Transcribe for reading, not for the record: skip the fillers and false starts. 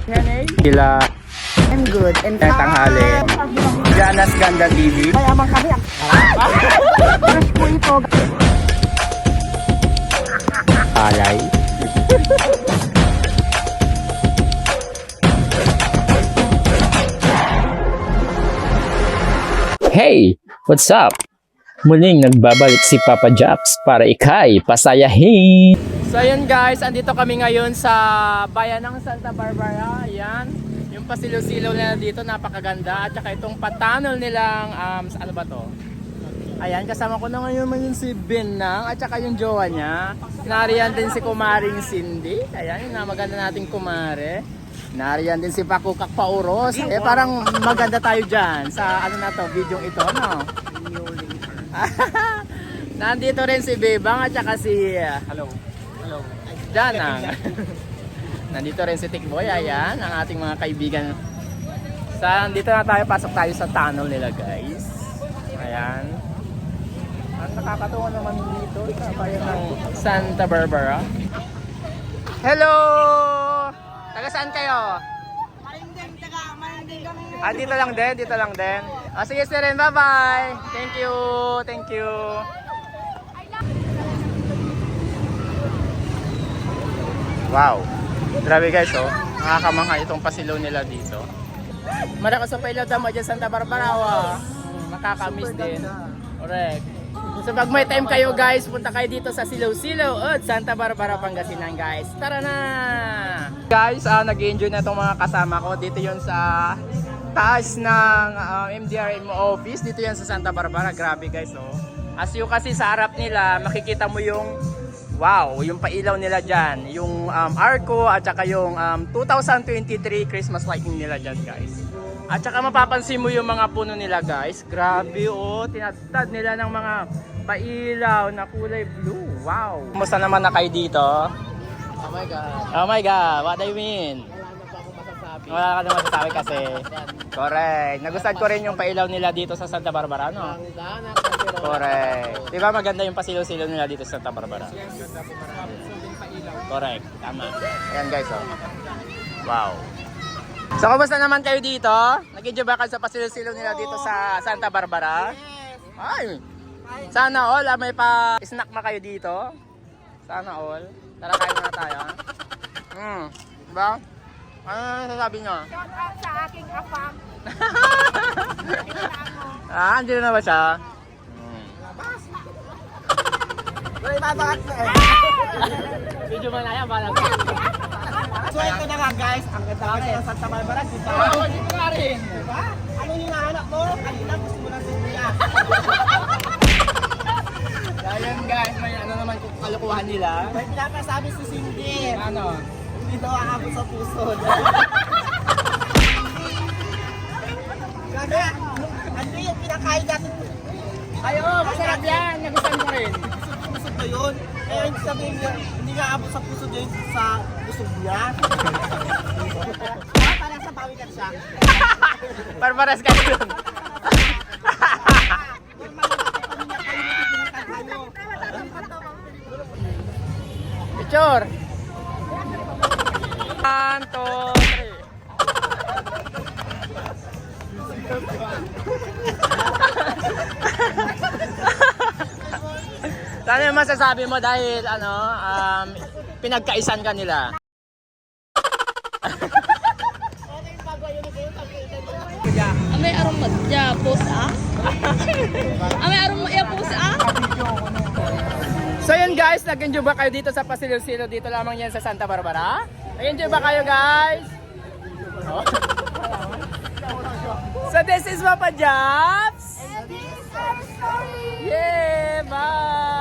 Sila I'm good. And tanghali. Jana's Ganda TV. Mayabang kami. Fresh po ito. Alay. Hey! What's up? Muling nagbabalik si Papa Jax para ikay pasayahin. So ayun guys, andito kami ngayon sa bayan ng Santa Barbara. Ayan, yung pasilaw-silaw nila dito napakaganda. At saka itong patanol nilang, ano ba to? Ayan, kasama ko na ngayon yun si Benang at saka yung jowa niya. Nariyan din si Kumaring Cindy. Ayan, yung maganda nating kumare. Nariyan din si Pakukak Pauros. Parang maganda tayo dyan sa ano na to, video ito, no? Nandito rin si Bebang at saka si Hello Janang. Nandito rin si Tikboy. Ayan, ang ating mga kaibigan. Nandito na tayo, pasok tayo sa tunnel nila guys. Ayan. Ang nakakatuwa naman dito sa bayan ng Santa Barbara. Hello! Taga saan kayo? Marinding kami. Dito lang din, dito lang din. Sige sir, bye-bye. Thank you, thank you. Wow. Grabe guys, oh. Nakakamangha itong pasilaw nila dito. Malakas sa pailaw damo dyan Santa Barbara, oh. Makakamiss din. Correct. So pag may time kayo guys, punta kayo dito sa Silaw-Silaw at Santa Barbara, Pangasinan guys. Tara na! Guys, nag-enjoy na itong mga kasama ko. Dito yon sa taas ng MDRM office. Dito yan sa Santa Barbara. Grabe guys, oh. As you kasi sa harap nila, makikita mo yung wow, yung pailaw nila dyan. Yung Arco at saka yung 2023 Christmas lighting nila dyan guys. At saka mapapansin mo yung mga puno nila guys. Grabe, oh, tinatad nila ng mga pailaw na kulay blue. Wow. Kumusta naman na kayo dito? Oh my God. Oh my God, what do you mean? Wala ka naman masasabi kasi. Correct. Nagustuhan ko rin yung pailaw nila dito sa Santa Barbara, no? Correct. Di ba maganda yung pasilaw-silaw nila dito sa Santa Barbara? Correct. Tama. Ayan guys, oh. Wow. So, kumusta naman kayo dito? Nag-enjoy ba kayo sa pasilaw-silaw nila dito sa Santa Barbara? Ay! Sana all, may pa-snack na kayo dito. Sana all. Tara, kain na tayo. Diba? Ano sasabi nyo? Shout out sa aking afam. Andito na ba siya? Wala ibabakat na eh. Video man na yan, balang. So ito na nga guys, ang ganda kasi ng Santa Barbara. Dito na rin. diba? Ano hinahanap mo? Kanina gusto mo ng Cynthia. Ayan guys, may ano naman kung kalukuhan nila. May pinapasabi si Cindy. Ano? Hindi daw aabot sa puso. Kaya, ano yung pinakain natin? Ayo, masarap yan. Nagustuhan ko rin. Puso ko yun. Kaya hindi sabihin niya, hindi nga aabot sa puso niya sa puso niya. Para sa pawikan siya. Parpares ka yun. Picture. 1, 2, 3. Ano yung masasabi mo dahil ano, pinagkaisan ka nila? Amay arong magyapos Amay arong magyapos So yun guys, nag-enjoy ba kayo dito sa pasilaw-silaw? Dito lamang yan sa Santa Barbara? Nag-enjoy ba kayo guys? Oh. So this is Papa Japs. Yeah, bye!